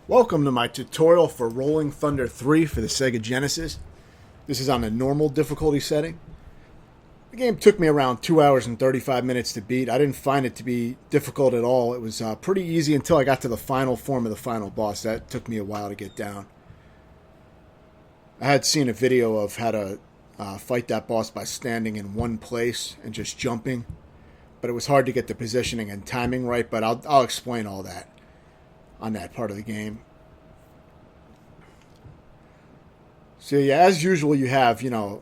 Welcome to my tutorial for Rolling Thunder 3 for the Sega Genesis. This is on the normal difficulty setting. The game took me around 2 hours and 35 minutes to beat. I didn't find it to be difficult at all. It was pretty easy until I got to the final form of the final boss. That took me a while to get down. I had seen a video of how to fight that boss by standing in one place and just jumping. But it was hard to get the positioning and timing right, but I'll explain all that on that part of the game. So yeah, as usual, you have, your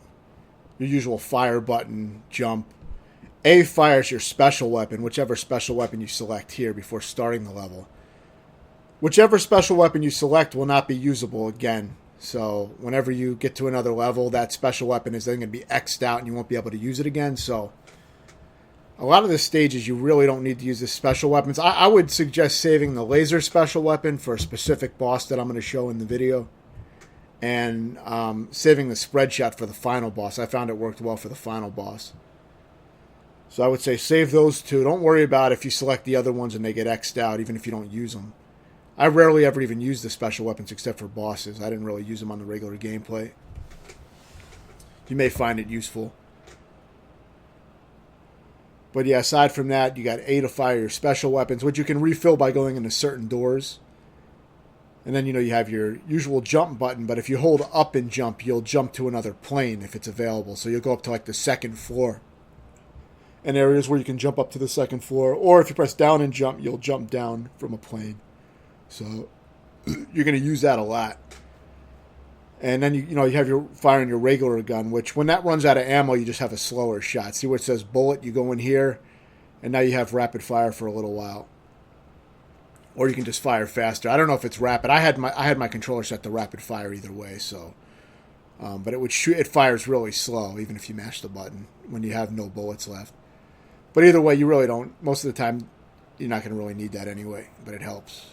usual fire button, jump. A fires your special weapon, whichever special weapon you select here before starting the level. Whichever special weapon you select will not be usable again. So whenever you get to another level, that special weapon is then going to be X'd out and you won't be able to use it again. So a lot of the stages, you really don't need to use the special weapons. I would suggest saving the laser special weapon for a specific boss that I'm going to show in the video. And saving the spread shot for the final boss. I found it worked well for the final boss. So I would say save those two. Don't worry about if you select the other ones and they get X'd out, even if you don't use them. I rarely ever even use the special weapons except for bosses. I didn't really use them on the regular gameplay. You may find it useful. But yeah, aside from that, you got A to fire your special weapons, which you can refill by going into certain doors. And then, you have your usual jump button, but if you hold up and jump, you'll jump to another plane if it's available. So you'll go up to like the second floor. And areas where you can jump up to the second floor. Or if you press down and jump, you'll jump down from a plane. So you're going to use that a lot. And then, you have your firing your regular gun, which when that runs out of ammo, you just have a slower shot. See where it says bullet? You go in here, and now you have rapid fire for a little while. Or you can just fire faster. I don't know if it's rapid. I had my controller set to rapid fire either way, so. But it fires really slow, even if you mash the button when you have no bullets left. But either way, you really don't. Most of the time, you're not going to really need that anyway, but it helps.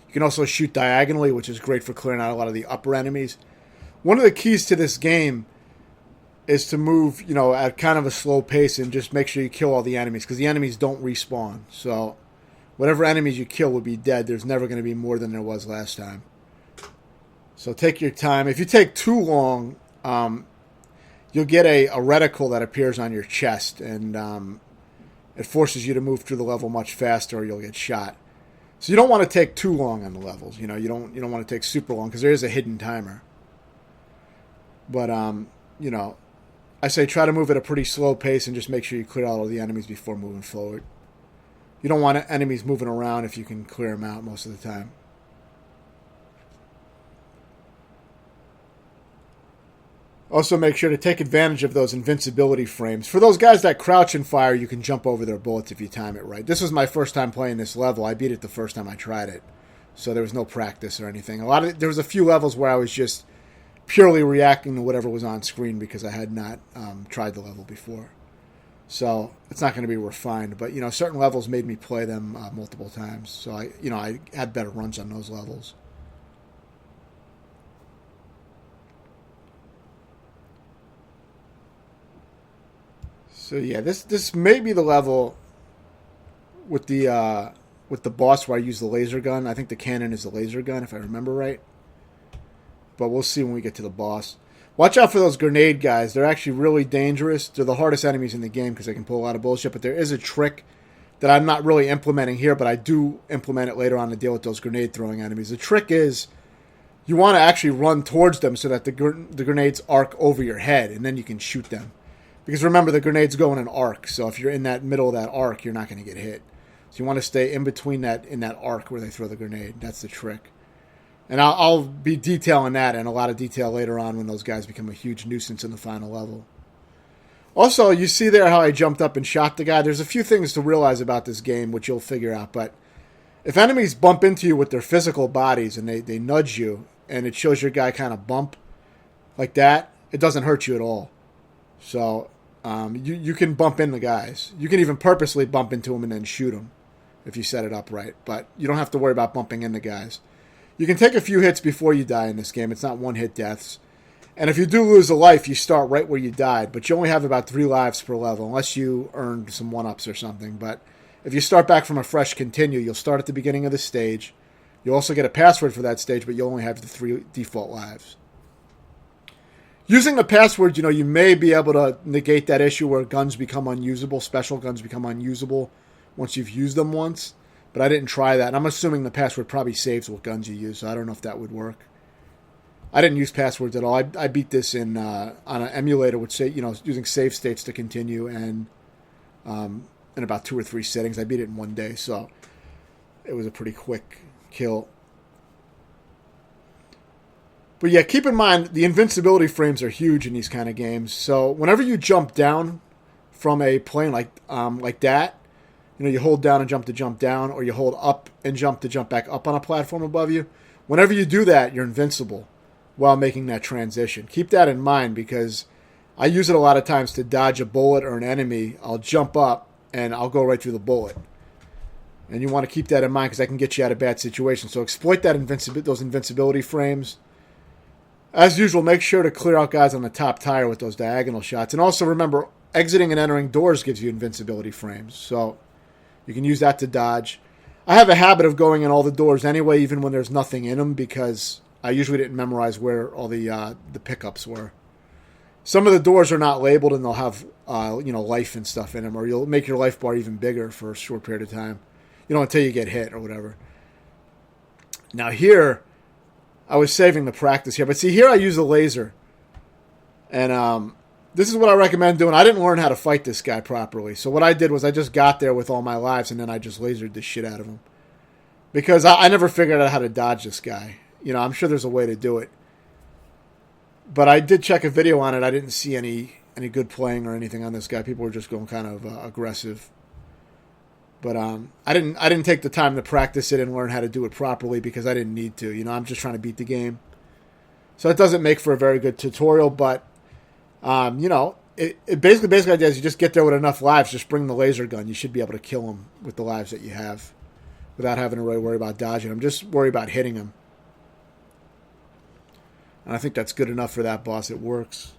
You can also shoot diagonally, which is great for clearing out a lot of the upper enemies. One of the keys to this game is to move, at kind of a slow pace and just make sure you kill all the enemies, because the enemies don't respawn. So whatever enemies you kill will be dead. There's never going to be more than there was last time. So take your time. If you take too long, you'll get a reticle that appears on your chest, and it forces you to move through the level much faster, or you'll get shot. So you don't want to take too long on the levels. You don't want to take super long, because there is a hidden timer. But I say try to move at a pretty slow pace and just make sure you clear out all the enemies before moving forward. You don't want enemies moving around if you can clear them out most of the time. Also make sure to take advantage of those invincibility frames. For those guys that crouch and fire, you can jump over their bullets if you time it right. This was my first time playing this level. I beat it the first time I tried it. So there was no practice or anything. There was a few levels where I was just purely reacting to whatever was on screen because I had not tried the level before. So it's not going to be refined, but certain levels made me play them multiple times. So I had better runs on those levels. So yeah, this may be the level with the boss where I use the laser gun. I think the cannon is the laser gun if I remember right. But we'll see when we get to the boss. Watch out for those grenade guys. They're actually really dangerous. They're the hardest enemies in the game because they can pull a lot of bullshit. But there is a trick that I'm not really implementing here, but I do implement it later on to deal with those grenade throwing enemies. The trick is you want to actually run towards them so that the grenades arc over your head, and then you can shoot them. Because remember, the grenades go in an arc, so if you're in that middle of that arc, you're not going to get hit. So you want to stay in between in that arc where they throw the grenade. That's the trick. And I'll be detailing that in a lot of detail later on when those guys become a huge nuisance in the final level. Also, you see there how I jumped up and shot the guy. There's a few things to realize about this game, which you'll figure out. But if enemies bump into you with their physical bodies and they nudge you, and it shows your guy kind of bump like that, it doesn't hurt you at all. So you can bump into guys. You can even purposely bump into them and then shoot them if you set it up right. But you don't have to worry about bumping into guys. You can take a few hits before you die in this game. It's not one-hit deaths. And if you do lose a life, you start right where you died. But you only have about 3 lives per level, unless you earned some 1-ups or something. But If you start back from a fresh continue, you'll start at the beginning of the stage. You'll also get a password for that stage, but you'll only have the 3 default lives. Using the password, you may be able to negate that issue where guns become unusable, special guns become unusable once you've used them once. But I didn't try that. And I'm assuming the password probably saves what guns you use, so I don't know if that would work. I didn't use passwords at all. I beat this on an emulator, which using save states to continue, and in about 2 or 3 settings. I beat it in one day, so it was a pretty quick kill. But yeah, keep in mind the invincibility frames are huge in these kind of games. So whenever you jump down from a plane like that, you hold down and jump to jump down, or you hold up and jump to jump back up on a platform above you. Whenever you do that, you're invincible while making that transition. Keep that in mind because I use it a lot of times to dodge a bullet or an enemy. I'll jump up and I'll go right through the bullet. And you want to keep that in mind because that can get you out of bad situations. So exploit that those invincibility frames. As usual, make sure to clear out guys on the top tire with those diagonal shots. And also remember, exiting and entering doors gives you invincibility frames. So you can use that to dodge. I have a habit of going in all the doors anyway, even when there's nothing in them, because I usually didn't memorize where all the pickups were. Some of the doors are not labeled, and they'll have life and stuff in them, or you'll make your life bar even bigger for a short period of time. Until you get hit or whatever. Now here, I was saving the practice here, but see here I use a laser, and this is what I recommend doing. I didn't learn how to fight this guy properly, so what I did was I just got there with all my lives, and then I just lasered the shit out of him because I never figured out how to dodge this guy. I'm sure there's a way to do it, but I did check a video on it. I didn't see any good playing or anything on this guy. People were just going kind of aggressive. But I didn't take the time to practice it and learn how to do it properly because I didn't need to. I'm just trying to beat the game. So it doesn't make for a very good tutorial, but, it basically idea is you just get there with enough lives, just bring the laser gun. You should be able to kill him with the lives that you have without having to really worry about dodging him. Just worry about hitting him. And I think that's good enough for that boss. It works.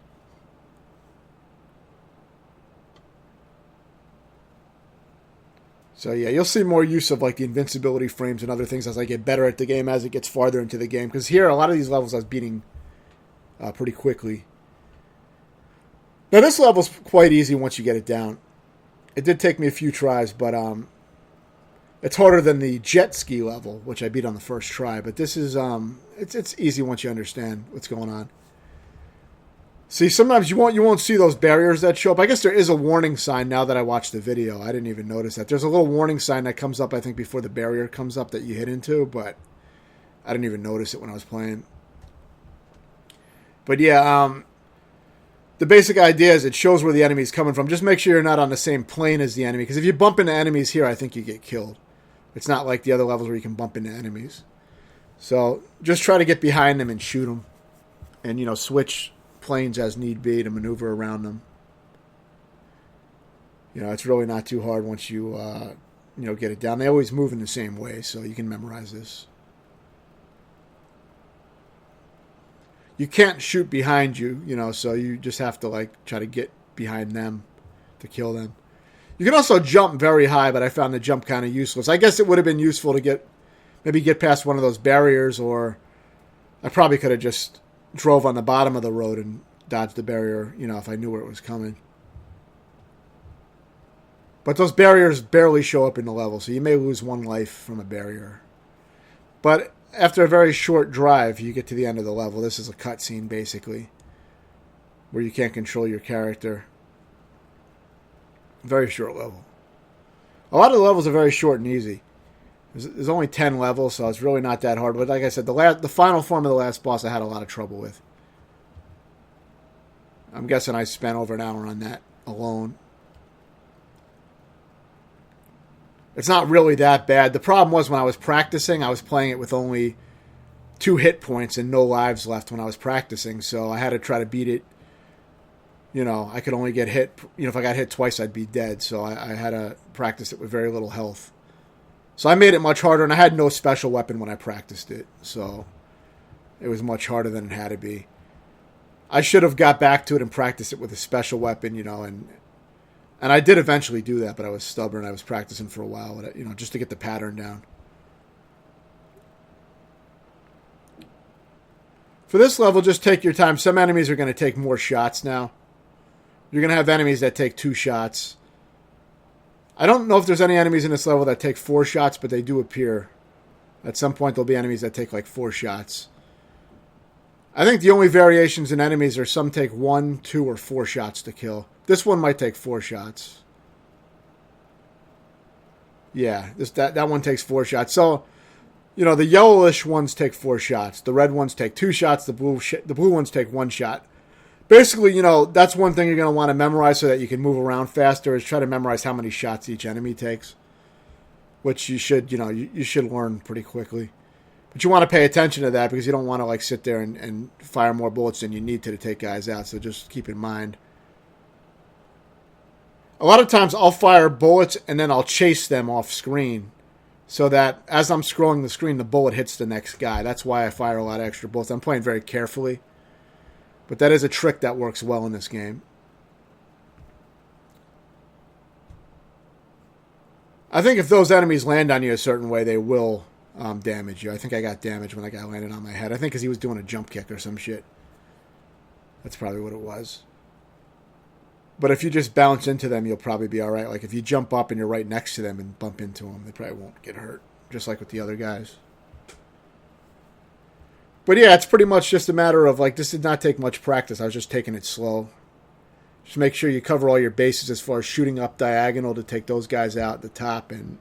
So yeah, you'll see more use of like the invincibility frames and other things as I get better at the game, as it gets farther into the game. Because here, a lot of these levels I was beating pretty quickly. Now this level's quite easy once you get it down. It did take me a few tries, but it's harder than the jet ski level, which I beat on the first try. But this is it's easy once you understand what's going on. See, sometimes you won't see those barriers that show up. I guess there is a warning sign now that I watched the video. I didn't even notice that. There's a little warning sign that comes up, I think, before the barrier comes up that you hit into, but I didn't even notice it when I was playing. But yeah, the basic idea is it shows where the enemy's coming from. Just make sure you're not on the same plane as the enemy, because if you bump into enemies here, I think you get killed. It's not like the other levels where you can bump into enemies. So just try to get behind them and shoot them, and switch planes as need be to maneuver around them. It's really not too hard once you get it down. They always move in the same way, so you can memorize this. You can't shoot behind you, so you just have to try to get behind them to kill them. You can also jump very high, but I found the jump kind of useless. I guess it would have been useful to maybe get past one of those barriers, or I probably could have just drove on the bottom of the road and dodged the barrier, if I knew where it was coming. But those barriers barely show up in the level, so you may lose one life from a barrier. But after a very short drive, you get to the end of the level. This is a cutscene, basically, where you can't control your character. Very short level. A lot of the levels are very short and easy. There's only 10 levels, so it's really not that hard. But like I said, the final form of the last boss I had a lot of trouble with. I'm guessing I spent over an hour on that alone. It's not really that bad. The problem was when I was practicing, I was playing it with only 2 hit points and no lives left when I was practicing. So I had to try to beat it. I could only get hit. If I got hit twice, I'd be dead. So I had to practice it with very little health. So I made it much harder, and I had no special weapon when I practiced it. So it was much harder than it had to be. I should have got back to it and practiced it with a special weapon, and And I did eventually do that, but I was stubborn. I was practicing for a while, just to get the pattern down. For this level, just take your time. Some enemies are going to take more shots now. You're going to have enemies that take 2 shots. I don't know if there's any enemies in this level that take 4 shots, but they do appear. At some point, there'll be enemies that take like 4 shots. I think the only variations in enemies are some take 1, 2, or 4 shots to kill. This one might take 4 shots. Yeah, that one takes 4 shots. So, the yellowish ones take 4 shots. The red ones take 2 shots. The blue ones take 1 shot. Basically, that's one thing you're going to want to memorize so that you can move around faster, is try to memorize how many shots each enemy takes. Which you should, you should learn pretty quickly. But you want to pay attention to that because you don't want to sit there and fire more bullets than you need to take guys out. So just keep in mind. A lot of times I'll fire bullets and then I'll chase them off screen so that as I'm scrolling the screen, the bullet hits the next guy. That's why I fire a lot of extra bullets. I'm playing very carefully. But that is a trick that works well in this game. I think if those enemies land on you a certain way, they will damage you. I think I got damaged when that guy landed on my head. I think because he was doing a jump kick or some shit. That's probably what it was. But if you just bounce into them, you'll probably be alright. Like if you jump up and you're right next to them and bump into them, they probably won't get hurt. Just like with the other guys. But yeah, it's pretty much just a matter of this did not take much practice. I was just taking it slow. Just make sure you cover all your bases as far as shooting up diagonal to take those guys out at the top and,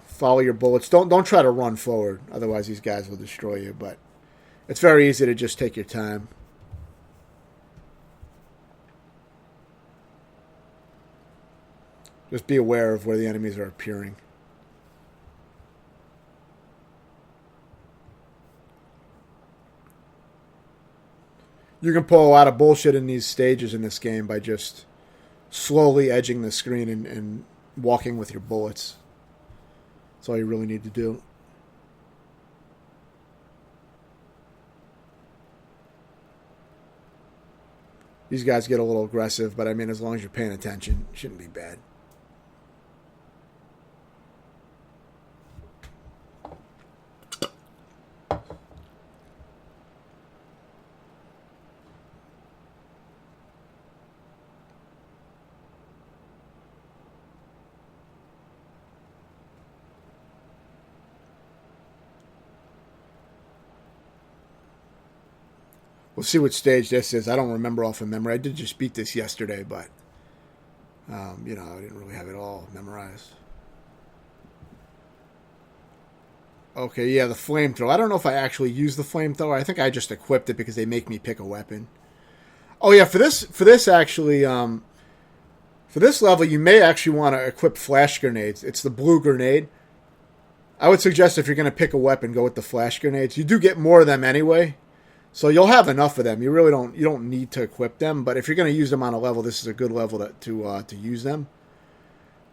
follow your bullets. Don't try to run forward. Otherwise, these guys will destroy you. But it's very easy to just take your time. Just be aware of where the enemies are appearing. You can pull a lot of bullshit in these stages in this game by just slowly edging the screen and walking with your bullets. That's all you really need to do. These guys get a little aggressive, but as long as you're paying attention, it shouldn't be bad. We'll see what stage this is. I don't remember off of memory. I did just beat this yesterday, but, I didn't really have it all memorized. Okay, yeah, the flamethrower. I don't know if I actually used the flamethrower. I think I just equipped it because they make me pick a weapon. Oh, yeah, for this actually, for this level, you may actually want to equip flash grenades. It's the blue grenade. I would suggest if you're going to pick a weapon, go with the flash grenades. You do get more of them anyway. So you'll have enough of them. You really don't need to equip them. But if you're going to use them on a level, this is a good level to use them.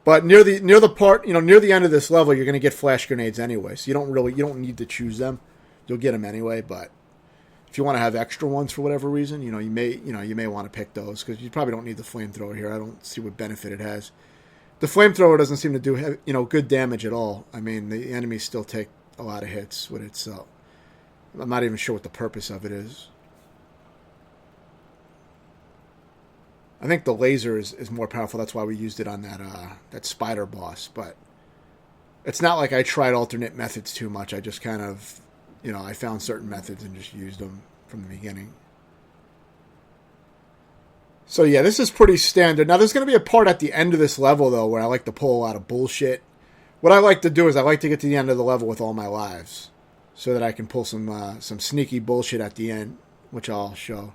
But near the part, near the end of this level, you're going to get flash grenades anyway. So you don't need to choose them. You'll get them anyway. But if you want to have extra ones for whatever reason, you may want to pick those because you probably don't need the flamethrower here. I don't see what benefit it has. The flamethrower doesn't seem to do good damage at all. The enemies still take a lot of hits with it, so I'm not even sure what the purpose of it is. I think the laser is more powerful. That's why we used it on that spider boss. But it's not like I tried alternate methods too much. I just kind of, I found certain methods and just used them from the beginning. So yeah, this is pretty standard. Now there's going to be a part at the end of this level, though, where I like to pull a lot of bullshit. What I like to do is I like to get to the end of the level with all my lives, so that I can pull some sneaky bullshit at the end, which I'll show.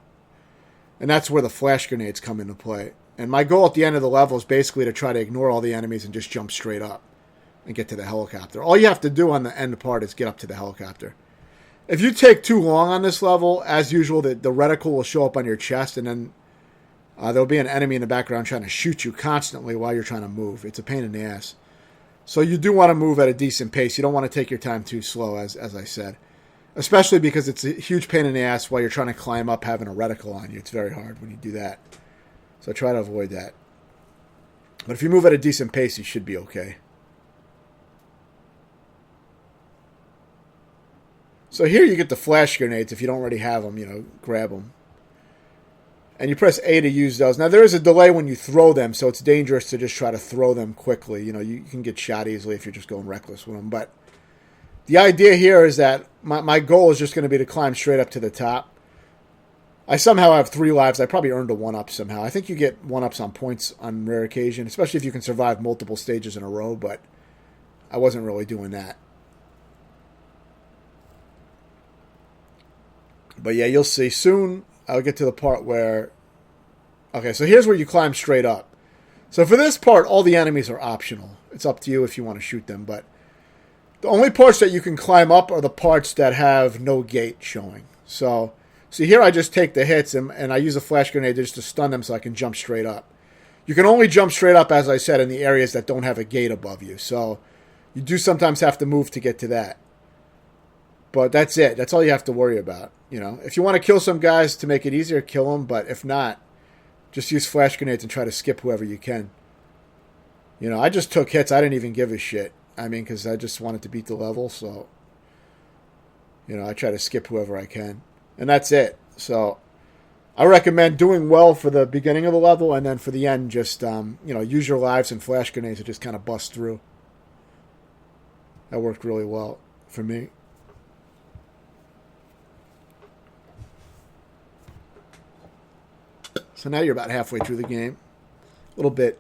And that's where the flash grenades come into play. And my goal at the end of the level is basically to try to ignore all the enemies and just jump straight up and get to the helicopter. All you have to do on the end part is get up to the helicopter. If you take too long on this level, as usual, the reticle will show up on your chest, and then there'll be an enemy in the background trying to shoot you constantly while you're trying to move. It's a pain in the ass. So you do want to move at a decent pace. You don't want to take your time too slow, as I said. Especially because it's a huge pain in the ass while you're trying to climb up having a reticle on you. It's very hard when you do that. So try to avoid that. But if you move at a decent pace, you should be okay. So here you get the flash grenades. If you don't already have them, grab them. And you press A to use those. Now, there is a delay when you throw them, so it's dangerous to just try to throw them quickly. You can get shot easily if you're just going reckless with them. But the idea here is that my goal is just going to be to climb straight up to the top. I somehow have 3 lives. I probably earned a 1-up somehow. I think you get 1-ups on points on rare occasion, especially if you can survive multiple stages in a row, but I wasn't really doing that. But yeah, you'll see. Soon I'll get to the part where... Okay, so here's where you climb straight up. So for this part, all the enemies are optional. It's up to you if you want to shoot them, but the only parts that you can climb up are the parts that have no gate showing. So see here I just take the hits and I use a flash grenade just to stun them so I can jump straight up. You can only jump straight up, as I said, in the areas that don't have a gate above you. So you do sometimes have to move to get to that. But that's it. That's all you have to worry about. If you want to kill some guys to make it easier, kill them. But if not, just use flash grenades and try to skip whoever you can. I just took hits. I didn't even give a shit. Because I just wanted to beat the level. So, I try to skip whoever I can. And that's it. So, I recommend doing well for the beginning of the level. And then for the end, just, use your lives and flash grenades to just kind of bust through. That worked really well for me. So now you're about halfway through the game. A little bit,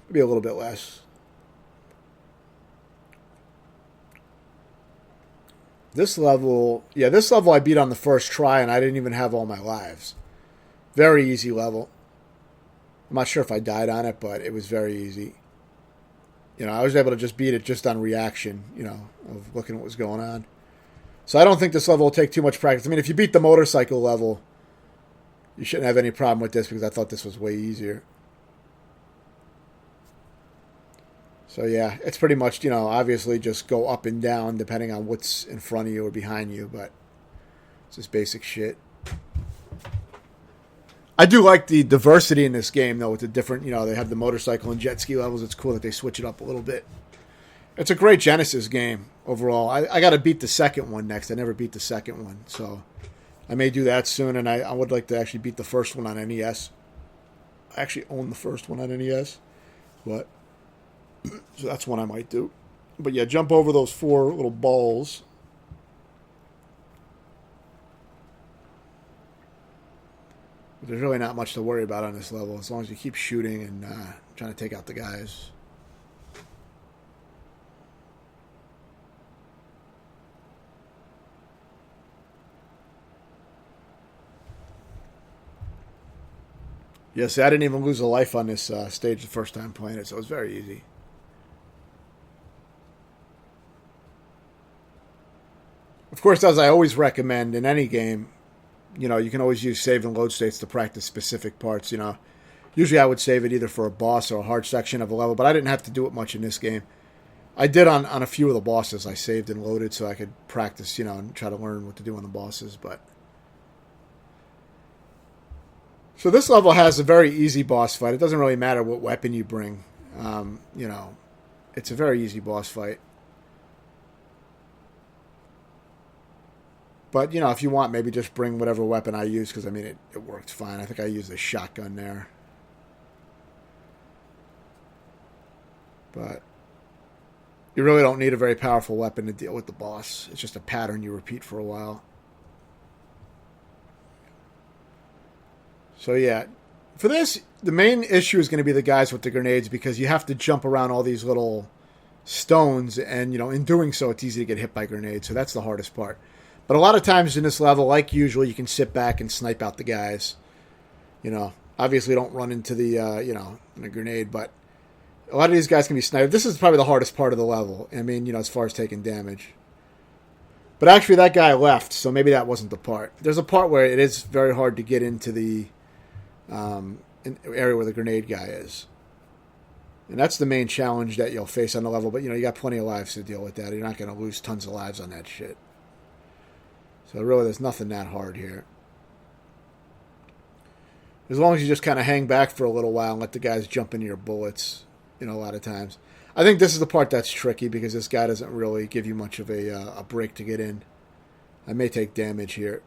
maybe a little bit less. This level I beat on the first try, and I didn't even have all my lives. Very easy level. I'm not sure if I died on it, but it was very easy. I was able to just beat it just on reaction, of looking at what was going on. So I don't think this level will take too much practice. If you beat the motorcycle level, you shouldn't have any problem with this because I thought this was way easier. So yeah, it's pretty much, obviously just go up and down depending on what's in front of you or behind you, but it's just basic shit. I do like the diversity in this game, though, with the different, they have the motorcycle and jet ski levels. It's cool that they switch it up a little bit. It's a great Genesis game overall. I got to beat the second one next. I never beat the second one, so I may do that soon, and I would like to actually beat the first one on NES. I actually own the first one on NES, but so that's one I might do. But yeah, jump over those 4 little balls. But there's really not much to worry about on this level as long as you keep shooting and trying to take out the guys. Yeah, see, I didn't even lose a life on this stage the first time playing it, so it was very easy. Of course, as I always recommend in any game, you can always use save and load states to practice specific parts, Usually I would save it either for a boss or a hard section of a level, but I didn't have to do it much in this game. I did on a few of the bosses. I saved and loaded so I could practice, and try to learn what to do on the bosses, but... So this level has a very easy boss fight. It doesn't really matter what weapon you bring. It's a very easy boss fight. But, if you want, maybe just bring whatever weapon I use, because, it worked fine. I think I used a shotgun there. But you really don't need a very powerful weapon to deal with the boss. It's just a pattern you repeat for a while. So yeah, for this, the main issue is going to be the guys with the grenades because you have to jump around all these little stones and, in doing so, it's easy to get hit by grenades. So that's the hardest part. But a lot of times in this level, like usual, you can sit back and snipe out the guys. Obviously don't run into the, in a grenade, but a lot of these guys can be sniped. This is probably the hardest part of the level. As far as taking damage. But actually that guy left, so maybe that wasn't the part. There's a part where it is very hard to get into the area where the grenade guy is. And that's the main challenge that you'll face on the level. But, you got plenty of lives to deal with that. You're not going to lose tons of lives on that shit. So really, there's nothing that hard here. As long as you just kind of hang back for a little while and let the guys jump into your bullets, a lot of times. I think this is the part that's tricky because this guy doesn't really give you much of a break to get in. I may take damage here.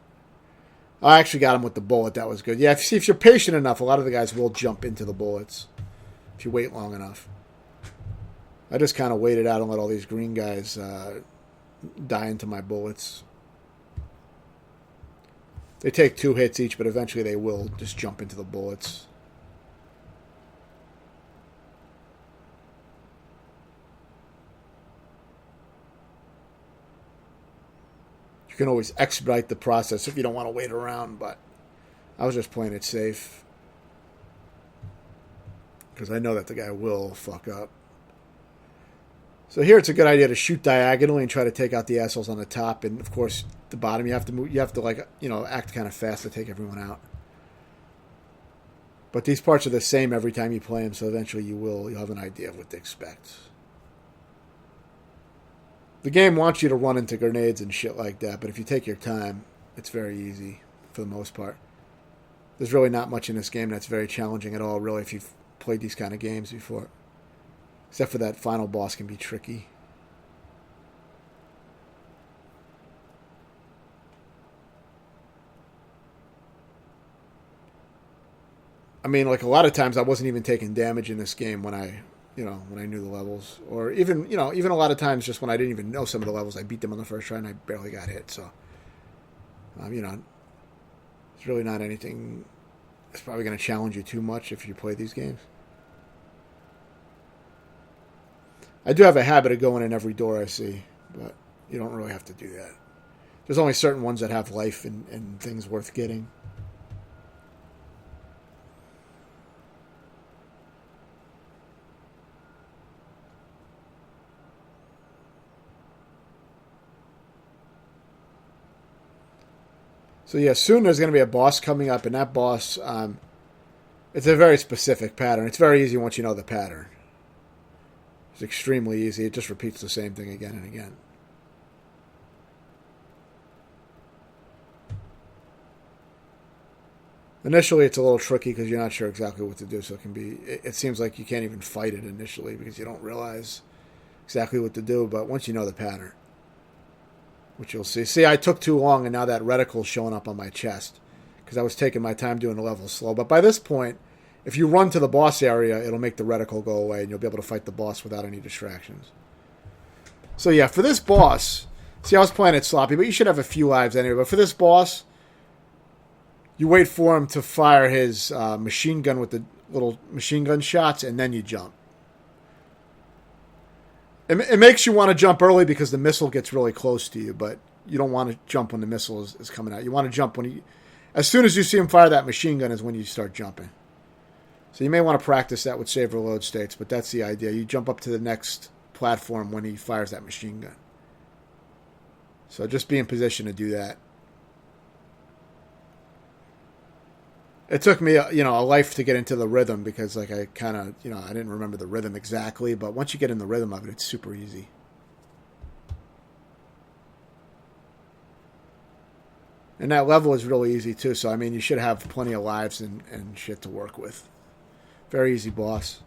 I actually got him with the bullet. That was good. Yeah, if you're patient enough, a lot of the guys will jump into the bullets if you wait long enough. I just kind of waited out and let all these green guys die into my bullets. They take 2 hits each, but eventually they will just jump into the bullets. You can always expedite the process if you don't want to wait around, but I was just playing it safe. Because I know that the guy will fuck up. So here it's a good idea to shoot diagonally and try to take out the assholes on the top. And, of course, the bottom, you have to move, you have to, like, act kind of fast to take everyone out. But these parts are the same every time you play them, so eventually you'll have an idea of what to expect. The game wants you to run into grenades and shit like that, but if you take your time, it's very easy for the most part. There's really not much in this game that's very challenging at all, really, if you've played these kind of games before. Except for that final boss can be tricky. I mean, like, a lot of times I wasn't even taking damage in this game when I knew the levels. Or even a lot of times just when I didn't even know some of the levels, I beat them on the first try and I barely got hit. So, it's really not anything that's probably going to challenge you too much if you play these games. I do have a habit of going in every door I see, but you don't really have to do that. There's only certain ones that have life and things worth getting. So yeah, soon there's going to be a boss coming up, and that boss, it's a very specific pattern. It's very easy once you know the pattern. It's extremely easy. It just repeats the same thing again and again. Initially, it's a little tricky because you're not sure exactly what to do, so it seems like you can't even fight it initially because you don't realize exactly what to do, but once you know the pattern, which you'll see. See, I took too long, and now that reticle's showing up on my chest because I was taking my time doing the level slow. But by this point, if you run to the boss area, it'll make the reticle go away, and you'll be able to fight the boss without any distractions. So yeah, for this boss, see, I was playing it sloppy, but you should have a few lives anyway. But for this boss, you wait for him to fire his machine gun with the little machine gun shots, and then you jump. It makes you want to jump early because the missile gets really close to you, but you don't want to jump when the missile is coming out. You want to jump as soon as you see him fire that machine gun is when you start jumping. So you may want to practice that with save or load states, but that's the idea. You jump up to the next platform when he fires that machine gun. So just be in position to do that. It took me, a life to get into the rhythm because, like, I kind of, I didn't remember the rhythm exactly. But once you get in the rhythm of it, it's super easy. And that level is really easy, too. So, I mean, you should have plenty of lives and shit to work with. Very easy boss.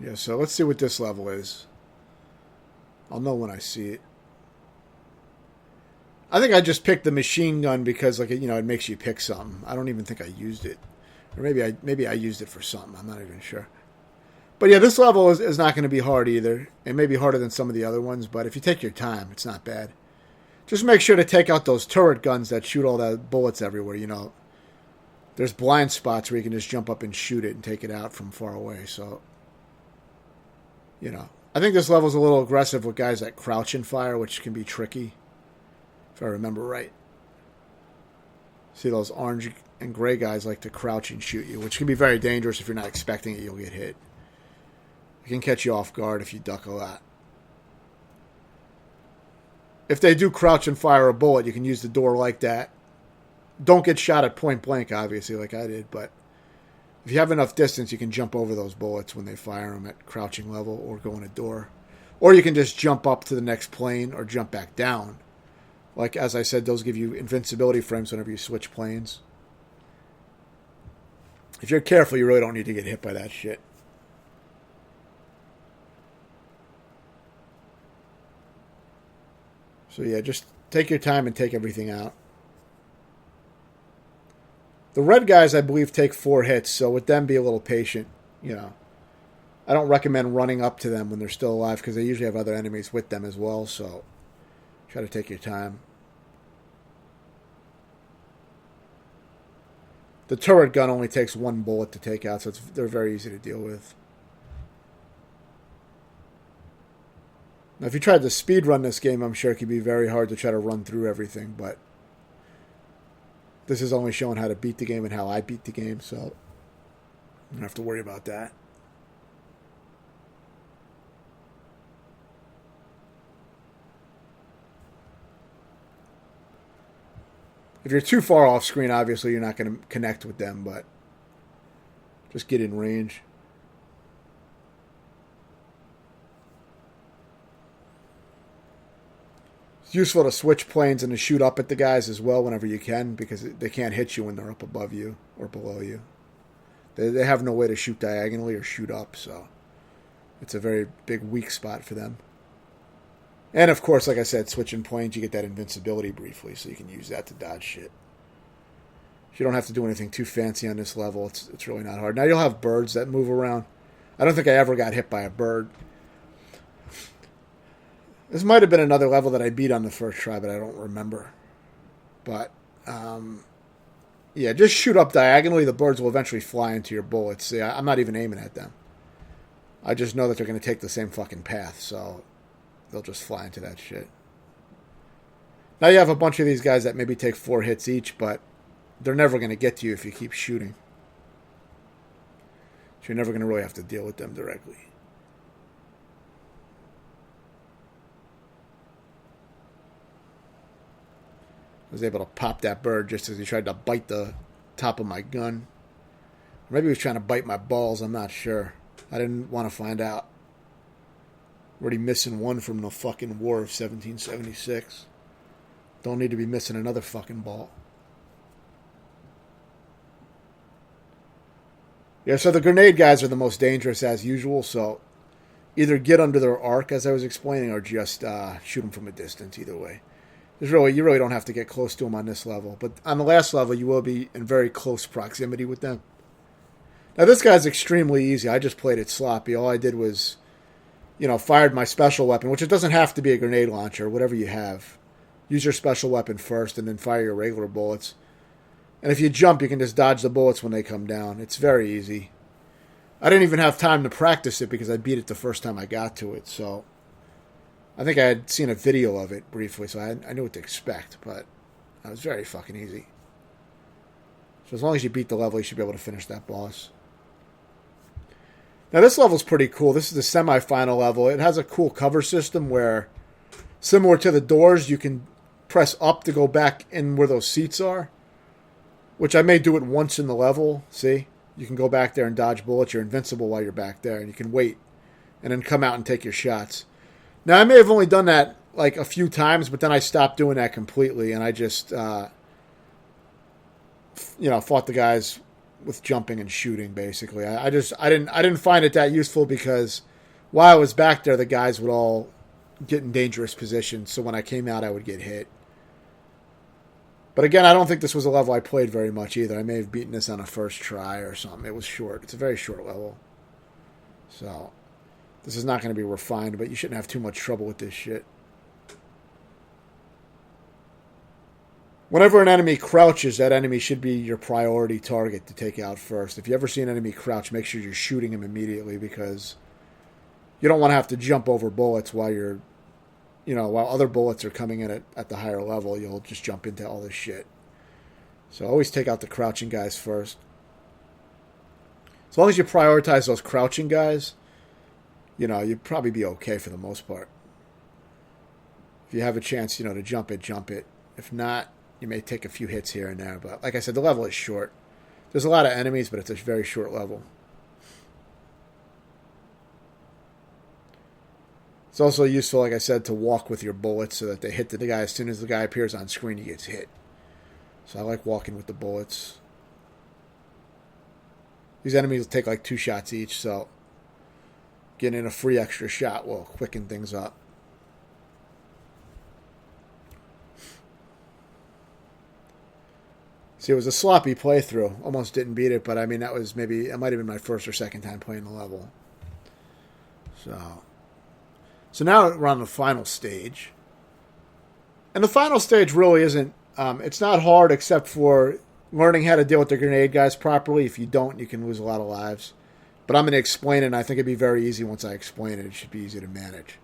Yeah, so let's see what this level is. I'll know when I see it. I think I just picked the machine gun because, like, it makes you pick something. I don't even think I used it. Or maybe I used it for something. I'm not even sure. But yeah, this level is not going to be hard either. It may be harder than some of the other ones, but if you take your time, it's not bad. Just make sure to take out those turret guns that shoot all the bullets everywhere, There's blind spots where you can just jump up and shoot it and take it out from far away, so... I think this level's a little aggressive with guys that crouch and fire, which can be tricky, if I remember right. See, those orange and gray guys like to crouch and shoot you, which can be very dangerous. If you're not expecting it, you'll get hit. It can catch you off guard if you duck a lot. If they do crouch and fire a bullet, you can use the door like that. Don't get shot at point blank, obviously, like I did, but if you have enough distance, you can jump over those bullets when they fire them at crouching level or go in a door. Or you can just jump up to the next plane or jump back down. Like, as I said, those give you invincibility frames whenever you switch planes. If you're careful, you really don't need to get hit by that shit. So yeah, just take your time and take everything out. The red guys, I believe, take 4 hits, so with them, be a little patient. You know, I don't recommend running up to them when they're still alive because they usually have other enemies with them as well, so try to take your time. The turret gun only takes 1 bullet to take out, so they're very easy to deal with. Now, if you tried to speed run this game, I'm sure it could be very hard to try to run through everything, but this is only showing how to beat the game and how I beat the game, so you don't have to worry about that. If you're too far off screen, obviously you're not going to connect with them, but just get in range. It's useful to switch planes and to shoot up at the guys as well whenever you can, because they can't hit you when they're up above you or below you. They have no way to shoot diagonally or shoot up, so it's a very big weak spot for them. And of course, like I said, switching planes, you get that invincibility briefly, so you can use that to dodge shit. You don't have to do anything too fancy on this level. It's really not hard. Now you'll have birds that move around. I don't think I ever got hit by a bird. This might have been another level that I beat on the first try, but I don't remember. But, yeah, just shoot up diagonally. The birds will eventually fly into your bullets. See, I'm not even aiming at them. I just know that they're going to take the same fucking path, so they'll just fly into that shit. Now you have a bunch of these guys that maybe take 4 hits each, but they're never going to get to you if you keep shooting. So you're never going to really have to deal with them directly. I was able to pop that bird just as he tried to bite the top of my gun. Or maybe he was trying to bite my balls, I'm not sure. I didn't want to find out. Already missing one from the fucking War of 1776. Don't need to be missing another fucking ball. Yeah, so the grenade guys are the most dangerous as usual, so either get under their arc, as I was explaining, or just shoot them from a distance, either way. You really don't have to get close to them on this level, but on the last level, you will be in very close proximity with them. Now, this guy's extremely easy. I just played it sloppy. All I did was, fired my special weapon, which it doesn't have to be a grenade launcher, whatever you have. Use your special weapon first and then fire your regular bullets. And if you jump, you can just dodge the bullets when they come down. It's very easy. I didn't even have time to practice it because I beat it the first time I got to it, so I think I had seen a video of it briefly, so I knew what to expect, but it was very fucking easy. So as long as you beat the level, you should be able to finish that boss. Now this level's pretty cool. This is the semi-final level. It has a cool cover system where, similar to the doors, you can press up to go back in where those seats are, which I may do it once in the level. See? You can go back there and dodge bullets. You're invincible while you're back there, and you can wait and then come out and take your shots. Now, I may have only done that like a few times, but then I stopped doing that completely, and I just, fought the guys with jumping and shooting. Basically, I didn't find it that useful because while I was back there, the guys would all get in dangerous positions. So when I came out, I would get hit. But again, I don't think this was a level I played very much either. I may have beaten this on a first try or something. It was short. It's a very short level, so this is not going to be refined, but you shouldn't have too much trouble with this shit. Whenever an enemy crouches, that enemy should be your priority target to take out first. If you ever see an enemy crouch, make sure you're shooting him immediately because you don't want to have to jump over bullets while while other bullets are coming in at the higher level. You'll just jump into all this shit. So always take out the crouching guys first. As long as you prioritize those crouching guys, you'd probably be okay for the most part. If you have a chance, to jump it, jump it. If not, You may take a few hits here and there, but like I said, the level is short. There's a lot of enemies, but it's a very short level. It's also useful, like I said, to walk with your bullets so that they hit the guy as soon as the guy appears on screen, he gets hit. So I like walking with the bullets. These enemies will take like 2 shots each, so getting a free extra shot will quicken things up. See, it was a sloppy playthrough. Almost didn't beat it, but I mean, that was maybe, it might have been my first or second time playing the level. So now we're on the final stage. And the final stage really isn't, it's not hard except for learning how to deal with the grenade guys properly. If you don't, you can lose a lot of lives. But I'm going to explain it, and I think it'd be very easy once I explain it. It should be easy to manage.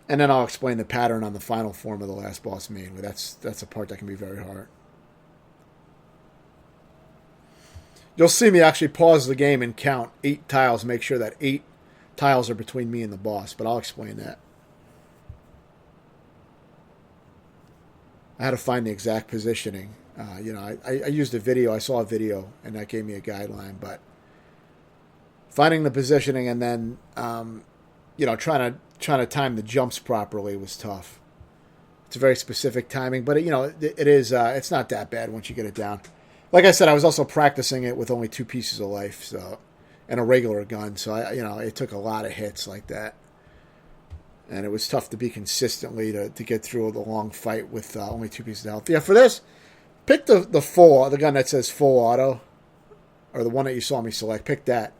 And then I'll explain the pattern on the final form of the last boss mainly. That's a part that can be very hard. You'll see me actually pause the game and count 8 tiles, make sure that 8 tiles are between me and the boss, but I'll explain that. I had to find the exact positioning. I used a video. I saw a video, and that gave me a guideline, but finding the positioning and then, trying to time the jumps properly was tough. It's a very specific timing, but it's not that bad once you get it down. Like I said, I was also practicing it with only 2 pieces of life, and a regular gun, so it took a lot of hits like that, and it was tough to be consistently to get through the long fight with only 2 pieces of health. Yeah, for this, pick the gun that says full auto, or the one that you saw me select. Pick that.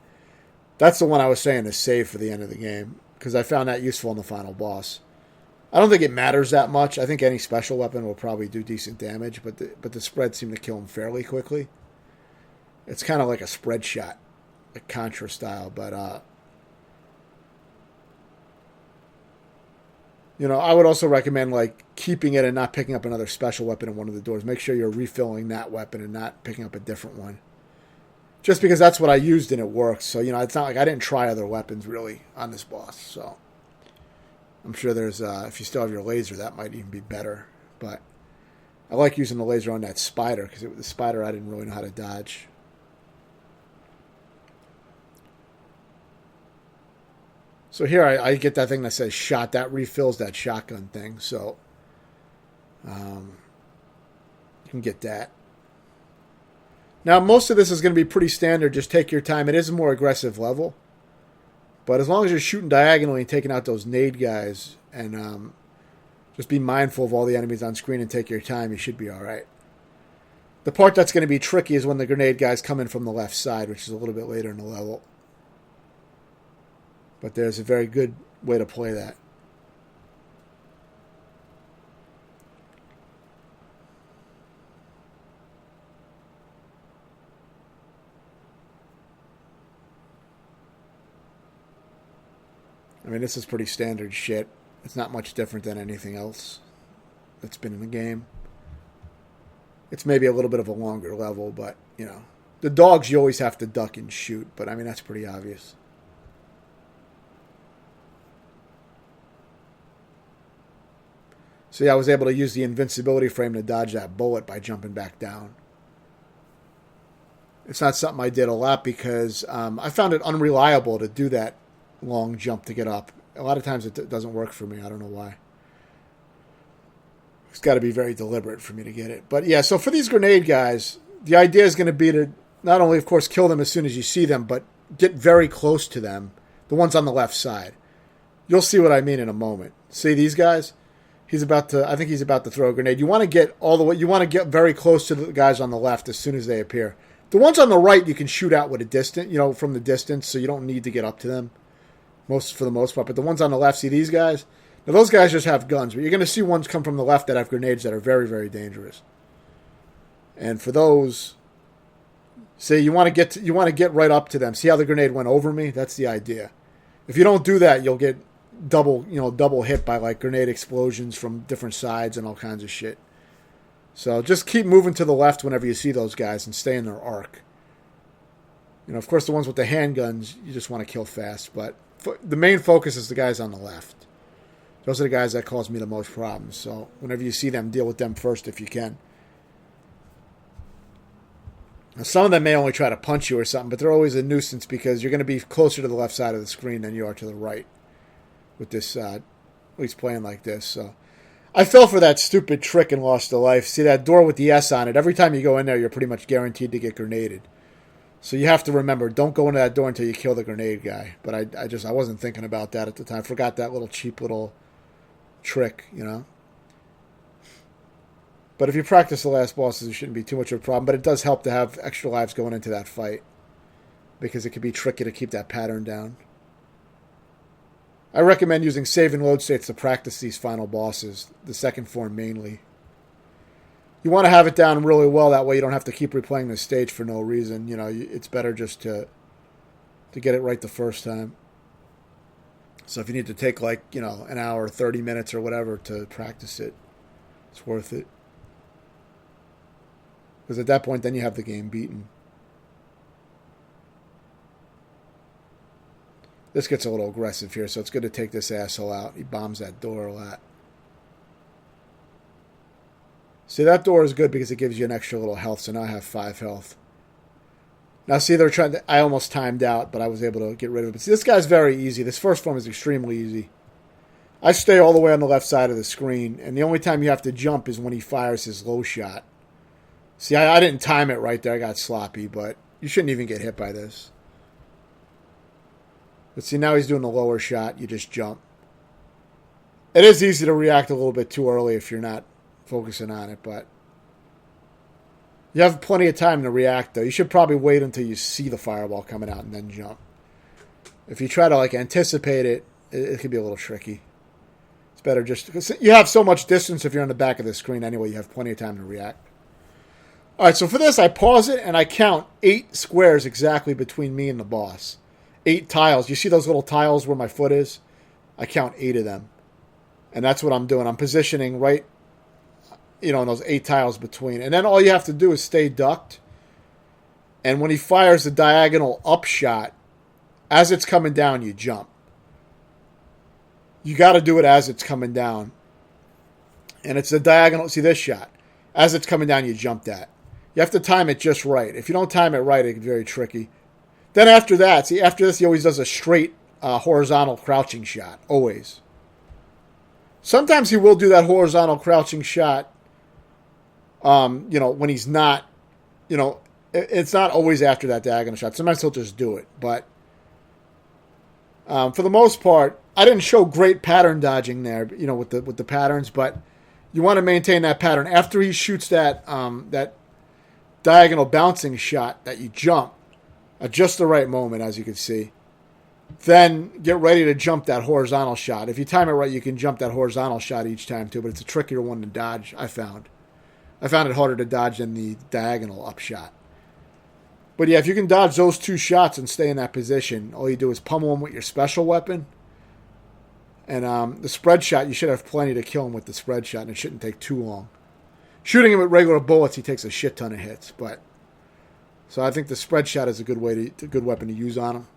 That's the one I was saying to save for the end of the game, because I found that useful in the final boss. I don't think it matters that much. I think any special weapon will probably do decent damage, but the spread seemed to kill him fairly quickly. It's kind of like a spread shot, like Contra style, but I would also recommend like keeping it and not picking up another special weapon in one of the doors. Make sure you're refilling that weapon and not picking up a different one. Just because that's what I used and it works. So, it's not like I didn't try other weapons really on this boss. So I'm sure there's, if you still have your laser, that might even be better. But I like using the laser on that spider, because the spider I didn't really know how to dodge. So here I get that thing that says shot. That refills that shotgun thing. So you can get that. Now, most of this is going to be pretty standard. Just take your time. It is a more aggressive level. But as long as you're shooting diagonally and taking out those nade guys, and just be mindful of all the enemies on screen and take your time, you should be all right. The part that's going to be tricky is when the grenade guys come in from the left side, which is a little bit later in the level. But there's a very good way to play that. I mean, this is pretty standard shit. It's not much different than anything else that's been in the game. It's maybe a little bit of a longer level, but, the dogs you always have to duck and shoot, but I mean, that's pretty obvious. See, I was able to use the invincibility frame to dodge that bullet by jumping back down. It's not something I did a lot because I found it unreliable to do that long jump to get up. A lot of times it doesn't work for me. I don't know why. It's got to be very deliberate for me to get it. But yeah, so for these grenade guys, the idea is going to be to not only, of course, kill them as soon as you see them, but get very close to them, the ones on the left side. You'll see what I mean in a moment. See these guys? I think he's about to throw a grenade. You want to get you want to get very close to the guys on the left as soon as they appear. The ones on the right you can shoot out with a distance, from the distance, so you don't need to get up to them. For the most part, but the ones on the left, see these guys? Now those guys just have guns, but you're going to see ones come from the left that have grenades that are very, very dangerous. And for those, see, you want to get right up to them. See how the grenade went over me? That's the idea. If you don't do that, you'll get double hit by like grenade explosions from different sides and all kinds of shit. So just keep moving to the left whenever you see those guys and stay in their arc. Of course, the ones with the handguns, you just want to kill fast, but the main focus is the guys on the left. Those are the guys that cause me the most problems. So whenever you see them, deal with them first if you can. Now, some of them may only try to punch you or something, but they're always a nuisance because you're going to be closer to the left side of the screen than you are to the right with this, at least playing like this. So I fell for that stupid trick and lost a life. See that door with the S on it? Every time you go in there, you're pretty much guaranteed to get grenaded. So you have to remember, don't go into that door until you kill the grenade guy. But I wasn't thinking about that at the time. I forgot that little cheap little trick, you know. But if you practice the last bosses, it shouldn't be too much of a problem. But it does help to have extra lives going into that fight, because it can be tricky to keep that pattern down. I recommend using save and load states to practice these final bosses, the second form mainly. You want to have it down really well, that way you don't have to keep replaying the stage for no reason. You know, it's better just to get it right the first time. So if you need to take like, you know, an hour, 30 minutes or whatever to practice it, it's worth it. Because at that point, then you have the game beaten. This gets a little aggressive here, so it's good to take this asshole out. He bombs that door a lot. See, that door is good because it gives you an extra little health, so now I have 5 health. Now, see, they're trying to... I almost timed out, but I was able to get rid of it. But see, this guy's very easy. This first form is extremely easy. I stay all the way on the left side of the screen, and the only time you have to jump is when he fires his low shot. See, I didn't time it right there. I got sloppy, but you shouldn't even get hit by this. But see, now he's doing the lower shot. You just jump. It is easy to react a little bit too early if you're not focusing on it, but you have plenty of time to react, though. You should probably wait until you see the fireball coming out and then jump. If you try to, like, anticipate it, it can be a little tricky. It's better just... because you have so much distance if you're on the back of the screen anyway. You have plenty of time to react. All right, so for this, I pause it, and I count 8 squares exactly between me and the boss. 8 tiles. You see those little tiles where my foot is? I count 8 of them. And that's what I'm doing. I'm positioning right, you know, in those 8 tiles between. And then all you have to do is stay ducked. And when he fires the diagonal up shot, as it's coming down, you jump. You got to do it as it's coming down. And it's the diagonal. See this shot? As it's coming down, you jump that. You have to time it just right. If you don't time it right, it can be very tricky. Then after that, see, after this, he always does a straight horizontal crouching shot. Always. Sometimes he will do that horizontal crouching shot, you know, when he's not, you know, it's not always after that diagonal shot. Sometimes he'll just do it. But for the most part, I didn't show great pattern dodging there, you know, with the patterns, but you want to maintain that pattern. After he shoots that that diagonal bouncing shot that you jump at just the right moment, as you can see, then get ready to jump that horizontal shot. If you time it right, you can jump that horizontal shot each time too, but it's a trickier one to dodge, I found. I found it harder to dodge than the diagonal up shot. But yeah, if you can dodge those 2 shots and stay in that position, all you do is pummel him with your special weapon. And the spread shot, you should have plenty to kill him with the spread shot, and it shouldn't take too long. Shooting him with regular bullets, he takes a shit ton of hits. But so I think the spread shot is a good good weapon to use on him.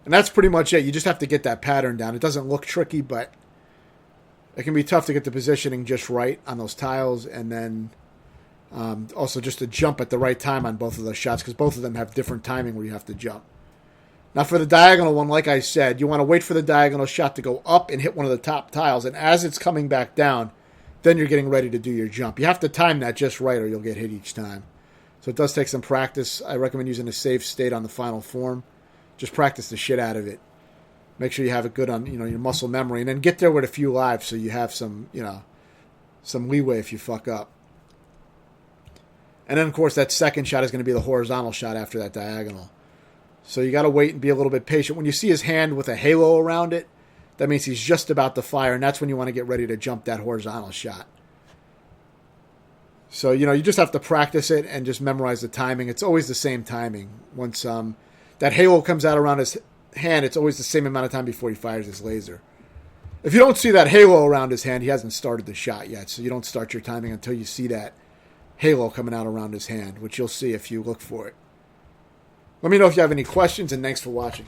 And that's pretty much it. You just have to get that pattern down. It doesn't look tricky, but it can be tough to get the positioning just right on those tiles, and then also just to jump at the right time on both of those shots, because both of them have different timing where you have to jump. Now for the diagonal one, like I said, you want to wait for the diagonal shot to go up and hit one of the top tiles, and as it's coming back down, then you're getting ready to do your jump. You have to time that just right or you'll get hit each time. So it does take some practice. I recommend using a save state on the final form. Just practice the shit out of it. Make sure you have it good on, you know, your muscle memory, and then get there with a few lives so you have some, you know, some leeway if you fuck up. And then, of course, that second shot is going to be the horizontal shot after that diagonal. So you got to wait and be a little bit patient. When you see his hand with a halo around it, that means he's just about to fire, and that's when you want to get ready to jump that horizontal shot. So, you know, you just have to practice it and just memorize the timing. It's always the same timing. Once that halo comes out around his hand, it's always the same amount of time before he fires his laser. If you don't see that halo around his hand, he hasn't started the shot yet, so you don't start your timing until you see that halo coming out around his hand, which you'll see if you look for it. Let me know if you have any questions, and thanks for watching.